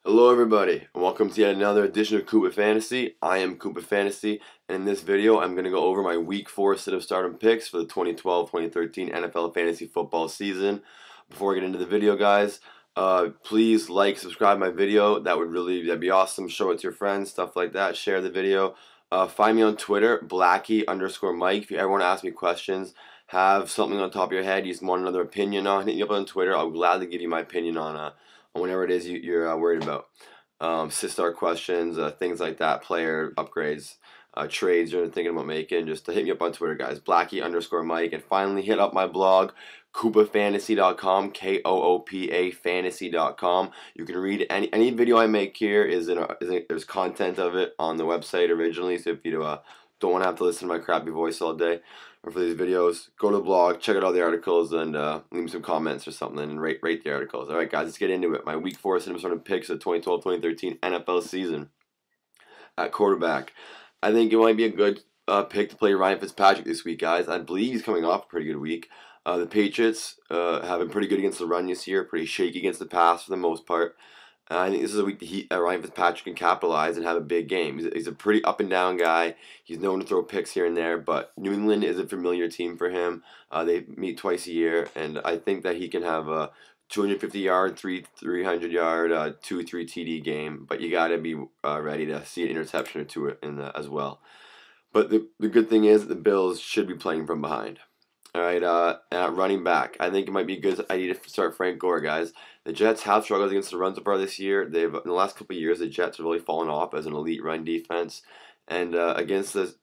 Hello everybody, and welcome to yet another edition of Koopafantasy. I am Koopafantasy, and in this video I'm going to go over my Week 4 set of stardom picks for the 2012-2013 NFL Fantasy Football season. Before I get into the video, guys, please like, subscribe my video. That'd be awesome. Show it to your friends, stuff like that. Share the video. Find me on Twitter, Blackie_Mike. If you ever want to ask me questions, have something on top of your head, you just want another opinion on, hit me up on Twitter. I'll gladly give you my opinion on whatever it is you're worried about. Systar questions, things like that, player upgrades, trades you're thinking about making, just hit me up on Twitter, guys. Blackie_Mike. And finally, hit up my blog, Koopafantasy.com, Koopa fantasy.com. You can read any video I make here. There's content of it on the website originally, so if you don't want to have to listen to my crappy voice all day or for these videos, go to the blog, check out all the articles, and leave me some comments or something, and rate the articles. All right, guys, let's get into it. My Week 4 cinema sort of picks of the 2012-2013 NFL season. At quarterback, I think it might be a good pick to play Ryan Fitzpatrick this week, guys. I believe he's coming off a pretty good week. The Patriots have been pretty good against the run this year, pretty shaky against the pass for the most part. I think this is a week that Ryan Fitzpatrick can capitalize and have a big game. He's a pretty up and down guy. He's known to throw picks here and there, but New England is a familiar team for him. They meet twice a year, and I think that he can have a 250-yard, 300-yard, 2-3 TD game. But you got to be ready to see an interception or two as well. But the good thing is that the Bills should be playing from behind. All right, at running back, I think it might be a good idea to start Frank Gore, guys. The Jets have struggled against the run so far this year. In the last couple of years, the Jets have really fallen off as an elite run defense. And against the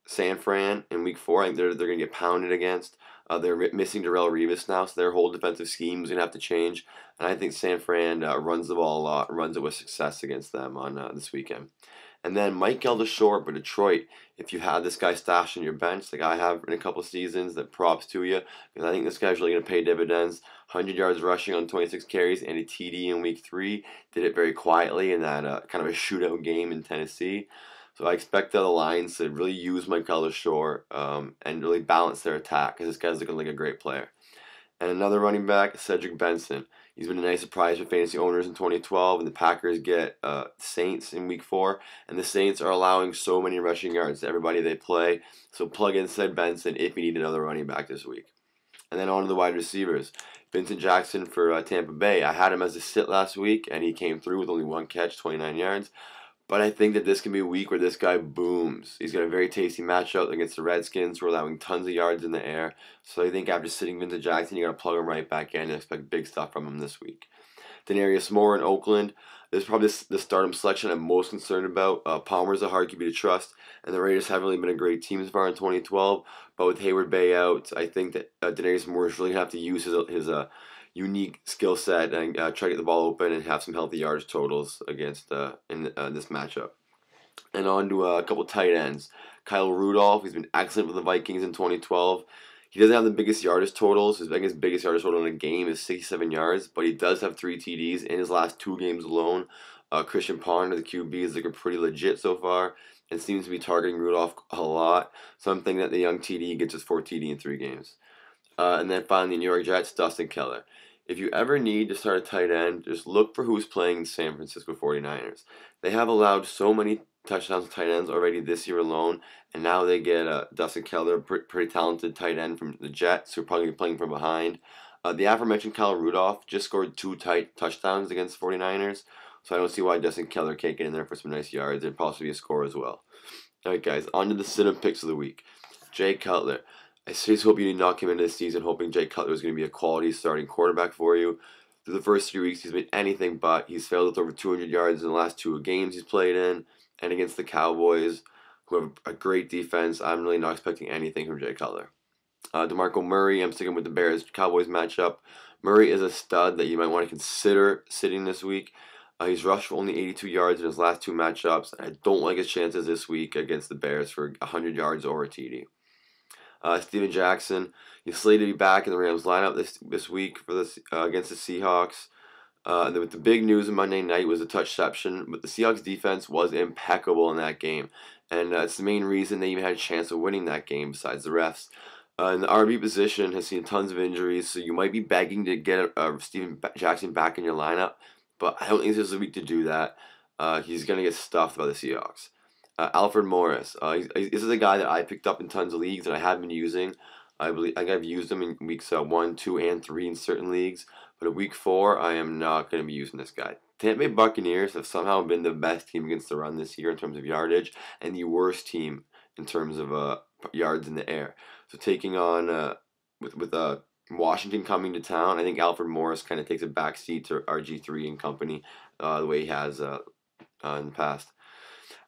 San Fran in Week 4, I think they're going to get pounded against. They're missing Darrelle Revis now, so their whole defensive scheme is going to have to change. And I think San Fran runs the ball a lot, runs it with success against them on this weekend. And then Mike Short for Detroit. If you have this guy stashed in your bench, like I have in a couple seasons, then props to you. Because I think this guy's really going to pay dividends. 100 yards rushing on 26 carries and a TD in Week 3. Did it very quietly in that kind of a shootout game in Tennessee. So I expect the Lions to really use Mike Short and really balance their attack, because this guy's looking like a great player. And another running back, Cedric Benson. He's been a nice surprise for fantasy owners in 2012, and the Packers get Saints in Week 4, and the Saints are allowing so many rushing yards to everybody they play. So plug in Ced Benson if you need another running back this week. And then on to the wide receivers. Vincent Jackson for Tampa Bay. I had him as a sit last week, and he came through with only one catch, 29 yards. But I think that this can be a week where this guy booms. He's got a very tasty matchup against the Redskins, who are allowing tons of yards in the air. So I think after sitting Vincent Jackson, you got to plug him right back in and expect big stuff from him this week. Denarius Moore in Oakland. This is probably the stardom selection I'm most concerned about. Palmer's a hard QB to trust, and the Raiders haven't really been a great team so far in 2012. But with Hayward Bay out, I think that Denarius Moore is really going to have to use his unique skill set and try to get the ball open and have some healthy yardage totals against in this matchup. And on to a couple tight ends. Kyle Rudolph, he's been excellent with the Vikings in 2012. He doesn't have the biggest yardage totals. His biggest yardage total in a game is 67 yards, but he does have 3 TDs in his last 2 games alone. Christian Ponder, the QB, is looking pretty legit so far and seems to be targeting Rudolph a lot. So I'm thinking that the young TD gets his 4 TD in 3 games. And then finally, New York Jets, Dustin Keller. If you ever need to start a tight end, just look for who's playing the San Francisco 49ers. They have allowed so many touchdowns to tight ends already this year alone, and now they get Dustin Keller, pretty talented tight end from the Jets, who are probably playing from behind. The aforementioned Kyle Rudolph just scored 2 touchdowns against the 49ers, so I don't see why Dustin Keller can't get in there for some nice yards and possibly a score as well. Alright guys, on to the sit-up picks of the week. Jay Cutler. I seriously hope you did not come into this season hoping Jay Cutler was going to be a quality starting quarterback for you. Through the first 3 weeks, he's been anything but. He's failed with over 200 yards in the last 2 games he's played in, and against the Cowboys, who have a great defense. I'm really not expecting anything from Jay Cutler. DeMarco Murray, I'm sticking with the Bears-Cowboys matchup. Murray is a stud that you might want to consider sitting this week. He's rushed for only 82 yards in his last 2 matchups. I don't like his chances this week against the Bears for 100 yards or a TD. Steven Jackson, he's slated to be back in the Rams lineup this week for against the Seahawks. The big news of Monday night was a touchception, but the Seahawks defense was impeccable in that game, and it's the main reason they even had a chance of winning that game besides the refs. And the RB position has seen tons of injuries, so you might be begging to get Steven Jackson back in your lineup. but I don't think this is the week to do that. He's going to get stuffed by the Seahawks. Alfred Morris. This is a guy that I picked up in tons of leagues and I have been using. I think I've used him in weeks 1, 2, and 3 in certain leagues. But in week 4, I am not going to be using this guy. Tampa Bay Buccaneers have somehow been the best team against the run this year in terms of yardage, and the worst team in terms of yards in the air. So taking on with Washington coming to town, I think Alfred Morris kind of takes a backseat to RG3 and company the way he has in the past.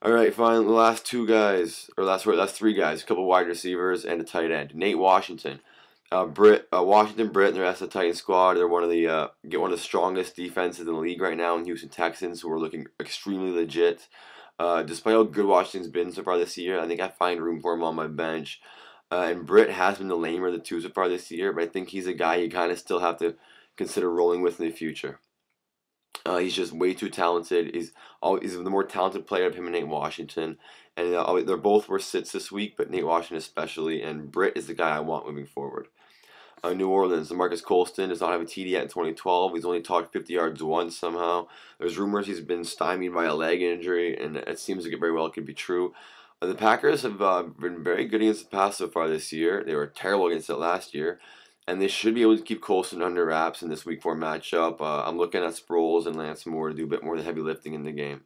All right, fine. The last two guys, or last three guys, a couple wide receivers and a tight end. Nate Washington, Washington Britt, and the rest of the Titan squad. They're one of the strongest defenses in the league right now in Houston Texans, who are looking extremely legit. Despite how good Washington's been so far this year, I think I find room for him on my bench. And Britt has been the lamer of the two so far this year, but I think he's a guy you kind of still have to consider rolling with in the future. He's just way too talented. He's the more talented player of him and Nate Washington. And they're both were sits this week, but Nate Washington especially. And Britt is the guy I want moving forward. New Orleans, Marcus Colston does not have a TD yet in 2012. He's only talked 50 yards once somehow. There's rumors he's been stymied by a leg injury, and it seems like it very well could be true. The Packers have been very good against the pass so far this year. They were terrible against it last year. And they should be able to keep Colston under wraps in this week 4 matchup. I'm looking at Sproles and Lance Moore to do a bit more of the heavy lifting in the game.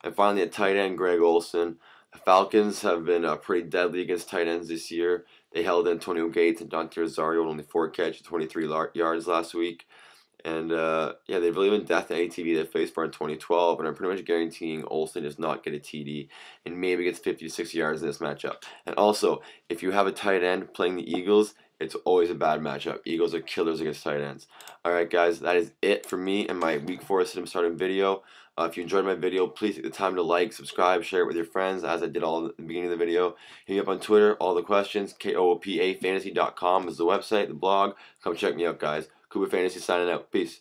And finally, at tight end, Greg Olsen. The Falcons have been pretty deadly against tight ends this year. They held Antonio Gates and Dante Rosario with only 4 catches, 23 yards last week. And yeah, they've really been death to ATV they faced for in 2012, and I'm pretty much guaranteeing Olsen does not get a TD and maybe gets 50 to 60 yards in this matchup. And also, if you have a tight end playing the Eagles, it's always a bad matchup. Eagles are killers against tight ends. Alright guys, that is it for me and my week 4 Sit 'em Starting video. If you enjoyed my video, please take the time to like, subscribe, share it with your friends, as I did all at the beginning of the video. Hit me up on Twitter, all the questions. KOOPAFantasy.com is the website, the blog. Come check me out, guys. Koopafantasy signing out. Peace.